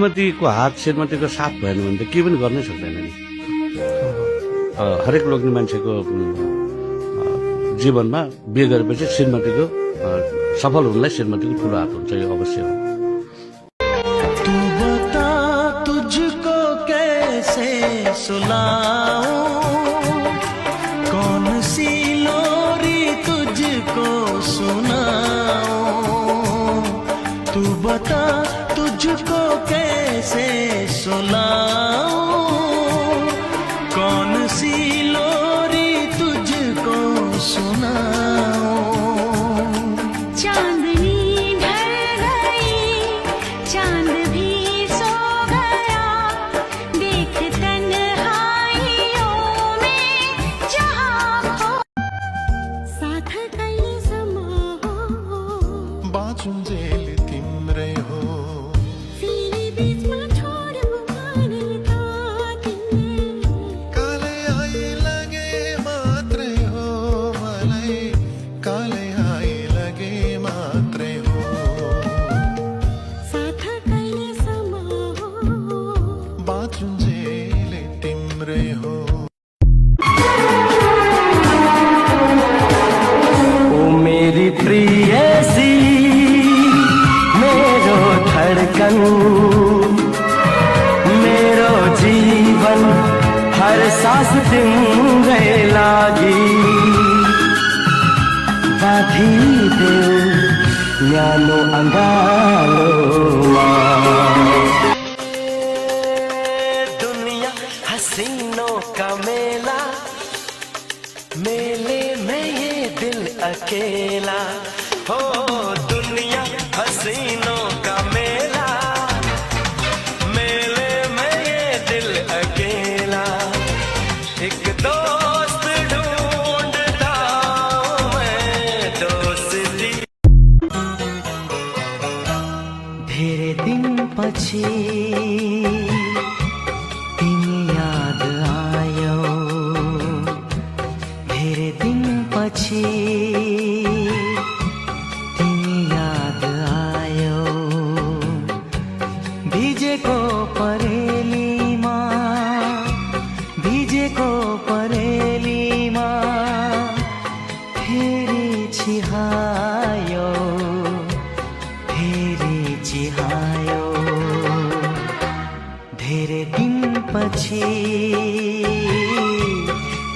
श्रीमतीको हात श्रीमतीको साथ भएन भने त केही पनि गर्नै सक्दैन नि। हरेक लोग्ने मान्छेको जीवनमा बिहे गरेपछि श्रीमतीको सफल हुनलाई श्रीमतीको ठुलो हात हुन्छ, यो अवश्य हो। तू बता तुझको कैसे सुनाऊं, कौन सी लोरी तुझको सुनाऊं। तू बता तुझको कैसे सुनाऊं, कौन सी लोरी तुझको सुनाऊं। चांदनी ढल गई, चांद भी सो गया, देख तन्हाइयों में जहां खो। साथ कहिले सम्म हो, बाँचुन्जेल तिम्रै हो। फेरि बीचमा छोड्यो पानी तातिने। काले आई लगे मात्रै हो मलाई, काले आई लगे मात्रै हो। साथ कहिले सम्म हो, बाँचुन्जेल तिम्रै हो। ओ मेरी प्रियसी, मेरो धड़कन, मेरो जीवन, हर सास तिम्रै लागि बाँधिदेऊ न्यानो अंगालोमा। दुनिया हसीनों का मेला, मेले में ये दिल अकेला हो। दुनिया हसीनों का मेला, मेले में ये दिल अकेला। एक दोस्त ढूंढता हूं मैं, दोस्ती। धेरै दिन पछि तिमी याद आयो, धेरै दिन पछि तिमी याद आयो। भिजेको परेलीमा, भिजेको परेलीमा फेरि छिहायो, फेरि छिहायो। धेरै दिन पछि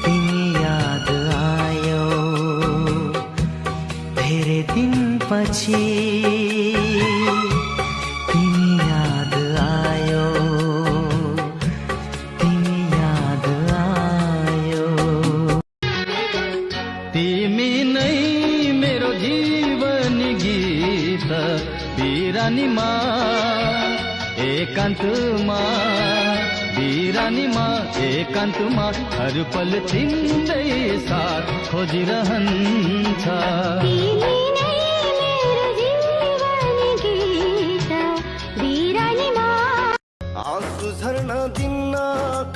तिमी याद आयो, धेरै दिन पछि तिमी याद आयो, तिमी याद आयो। तिमी नै मेरो जीवन गीत, बिरानीमा एकान्तमा, बिरानीमा एकान्तमा हर पल तिम्रै साथ खोजिरहन्छ। तिमी नै मेरो जीवन गीत, बिरानीमा। आँसु झर्न दिन्न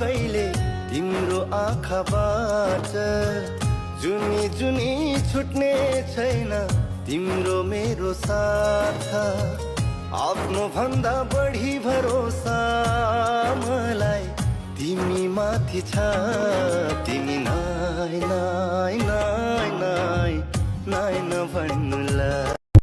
कहिले तिम्रो आँखाबाट, जुनी जुनी छुट्ने छैन तिम्रो मेरो साथ। आफ्नो भन्दा बढी भरोसा मलाई तिमी माथि छ, तिमी नाइ नाइ नाइ नाइ नाइ नभन्नुला।